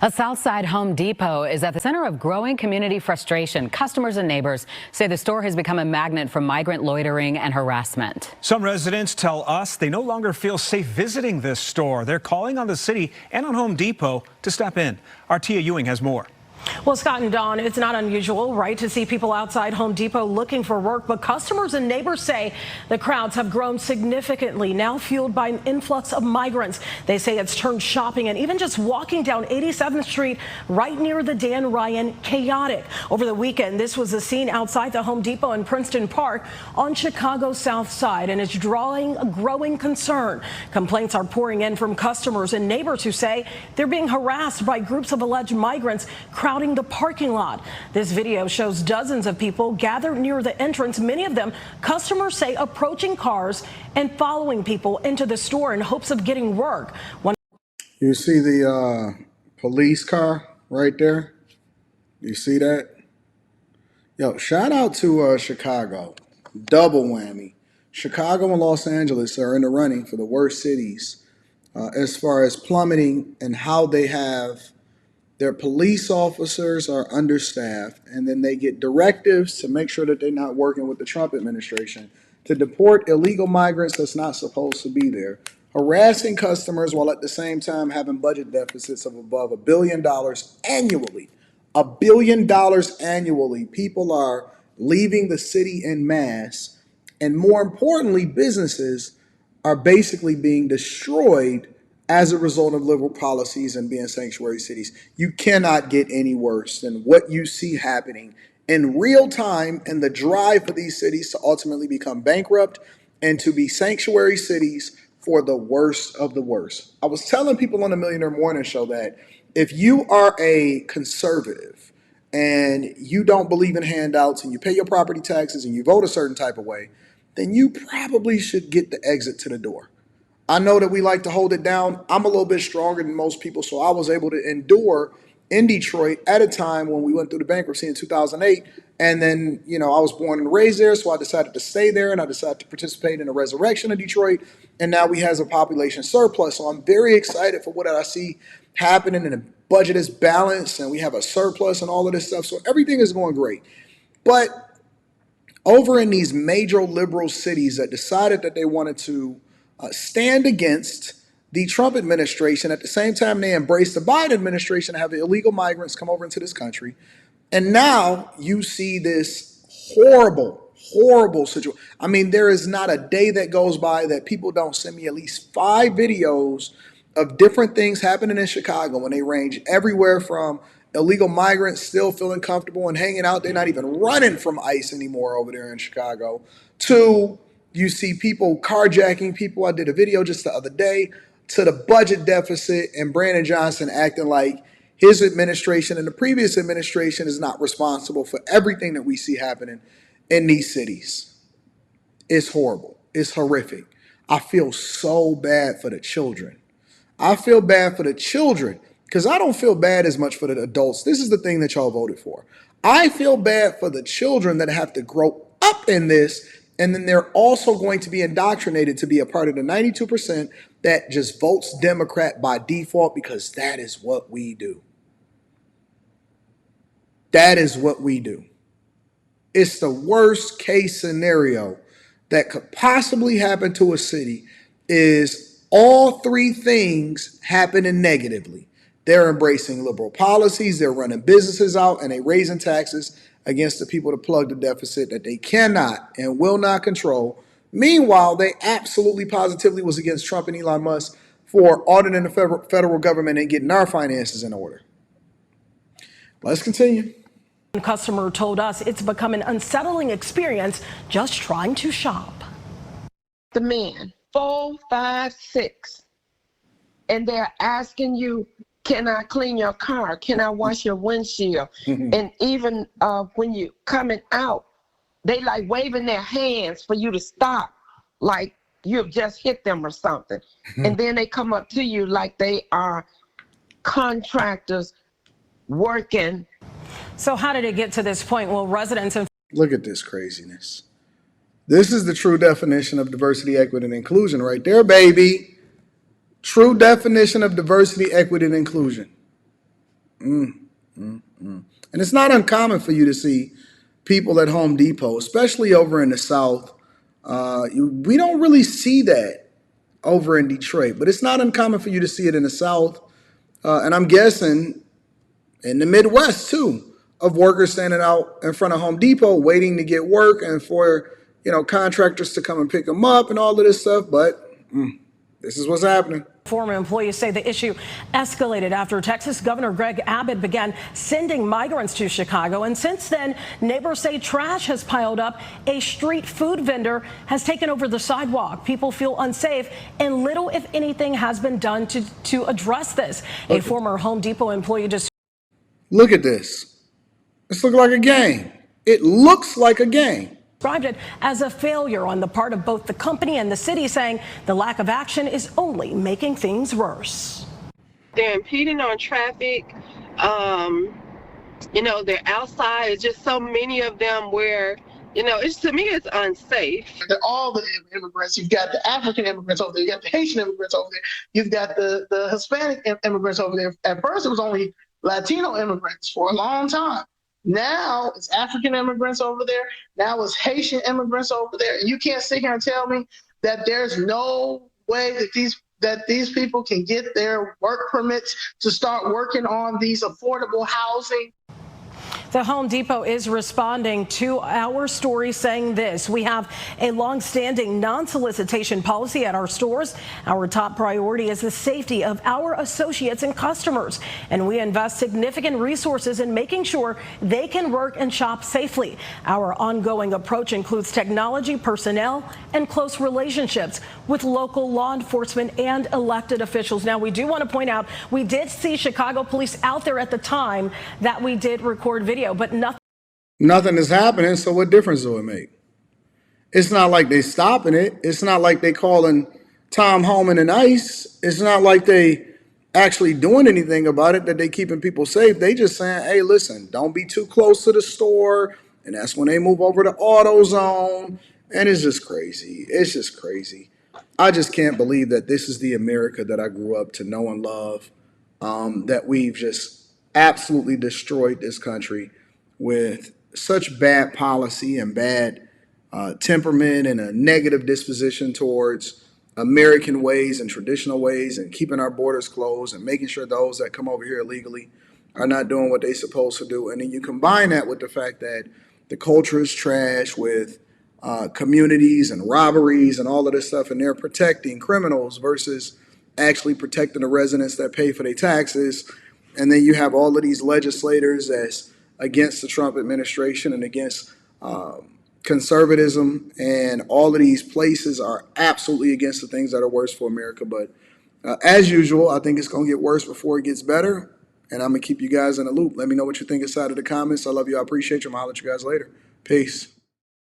A Southside Home Depot is at the center of growing community frustration. Customers and neighbors say the store has become a magnet for migrant loitering and harassment. Some residents tell us they no longer feel safe visiting this store. They're calling on the city and on Home Depot to step in. Our Tia Ewing has more. Well, Scott and Dawn, it's not unusual, right, to see people outside Home Depot looking for work, but customers and neighbors say the crowds have grown significantly, now fueled by an influx of migrants. They say it's turned shopping and even just walking down 87th Street right near the Dan Ryan chaotic. Over the weekend, this was a scene outside the Home Depot in Princeton Park on Chicago's South Side, and it's drawing a growing concern. Complaints are pouring in from customers and neighbors who say they're being harassed by groups of alleged migrants crowding the parking lot. This video shows dozens of people gathered near the entrance, many of them customers say approaching cars and following people into the store in hopes of getting work. You see the police car right there? You see that? Yo, shout out to Chicago. Double whammy. Chicago and Los Angeles are in the running for the worst cities as far as plummeting and how they have their police officers are understaffed, and then they get directives to make sure that they're not working with the Trump administration to deport illegal migrants that's not supposed to be there, harassing customers while at the same time having budget deficits of above $1 billion annually. $1 billion annually. People are leaving the city en masse, and more importantly, businesses are basically being destroyed as a result of liberal policies and being sanctuary cities. You cannot get any worse than what you see happening in real time and the drive for these cities to ultimately become bankrupt and to be sanctuary cities for the worst of the worst. I was telling people on the Millionaire Morning Show that if you are a conservative and you don't believe in handouts and you pay your property taxes and you vote a certain type of way, then you probably should get the exit to the door. I know that we like to hold it down. I'm a little bit stronger than most people, so I was able to endure in Detroit at a time when we went through the bankruptcy in 2008. And then, I was born and raised there, so I decided to stay there, and I decided to participate in the resurrection of Detroit. And now we have a population surplus, so I'm very excited for what I see happening, and the budget is balanced, and we have a surplus and all of this stuff. So everything is going great. But over in these major liberal cities that decided that they wanted to stand against the Trump administration. At the same time, they embrace the Biden administration and have illegal migrants come over into this country. And now you see this horrible, horrible situation. I mean, there is not a day that goes by that people don't send me at least 5 videos of different things happening in Chicago, and they range everywhere from illegal migrants still feeling comfortable and hanging out. They're not even running from ICE anymore over there in Chicago, to you see people carjacking people. I did a video just the other day, to the budget deficit and Brandon Johnson acting like his administration and the previous administration is not responsible for everything that we see happening in these cities. It's horrible. It's horrific. I feel so bad for the children. I feel bad for the children because I don't feel bad as much for the adults. This is the thing that y'all voted for. I feel bad for the children that have to grow up in this. And then they're also going to be indoctrinated to be a part of the 92% that just votes Democrat by default, because that is what we do. That is what we do. It's the worst case scenario that could possibly happen to a city is all 3 things happening negatively. They're embracing liberal policies, they're running businesses out, and they're raising taxes against the people to plug the deficit that they cannot and will not control. Meanwhile, they absolutely positively was against Trump and Elon Musk for auditing the federal government and getting our finances in order. Let's continue. A customer told us it's become an unsettling experience just trying to shop. The man, 4, 5, 6, and they're asking you, can I clean your car? Can I wash your windshield? And even when you coming out, they like waving their hands for you to stop, like you've just hit them or something. And then they come up to you like they are contractors working. So how did it get to this point? Well, residents and look at this craziness. This is the true definition of diversity, equity, and inclusion right there, baby. True definition of diversity, equity, and inclusion. And it's not uncommon for you to see people at Home Depot, especially over in the South. We don't really see that over in Detroit, but it's not uncommon for you to see it in the South. And I'm guessing in the Midwest too, of workers standing out in front of Home Depot waiting to get work and for, contractors to come and pick them up and all of this stuff. But this is what's happening. Former employees say the issue escalated after Texas Governor Greg Abbott began sending migrants to Chicago. And since then, neighbors say trash has piled up. A street food vendor has taken over the sidewalk. People feel unsafe, and little, if anything, has been done to address this. A former Home Depot employee just Look at this. This looks like a game. It looks like a game. described it as a failure on the part of both the company and the city, saying the lack of action is only making things worse. They're impeding on traffic. They're outside. It's just so many of them where, to me, it's unsafe. All the immigrants, you've got the African immigrants over there, you got the Haitian immigrants over there, you've got the Hispanic immigrants over there. At first, it was only Latino immigrants for a long time. Now it's African immigrants over there. Now it's Haitian immigrants over there. And you can't sit here and tell me that there's no way that these people can get their work permits to start working on these affordable housing. The Home Depot is responding to our story saying this: we have a long-standing non-solicitation policy at our stores. Our top priority is the safety of our associates and customers, and we invest significant resources in making sure they can work and shop safely. Our ongoing approach includes technology, personnel, and close relationships with local law enforcement and elected officials. Now, we do want to point out we did see Chicago police out there at the time that we did record video, but Nothing is happening, so what difference do it make? It's not like they stopping it. It's not like they calling Tom Homan and ICE. It's not like they actually doing anything about it, that they keeping people safe. They just saying, hey, listen, don't be too close to the store. And that's when they move over to AutoZone. And it's just crazy. It's just crazy. I just can't believe that this is the America that I grew up to know and love, that we've just absolutely destroyed this country with such bad policy and bad temperament and a negative disposition towards American ways and traditional ways, and keeping our borders closed and making sure those that come over here illegally are not doing what they're supposed to do. And then you combine that with the fact that the culture is trash with communities and robberies and all of this stuff, and they're protecting criminals versus actually protecting the residents that pay for their taxes. And then you have all of these legislators that's against the Trump administration and against conservatism, and all of these places are absolutely against the things that are worse for America. But as usual, I think it's going to get worse before it gets better, and I'm going to keep you guys in the loop. Let me know what you think inside of the comments. I love you. I appreciate you. I'm going to holler at you guys later. Peace.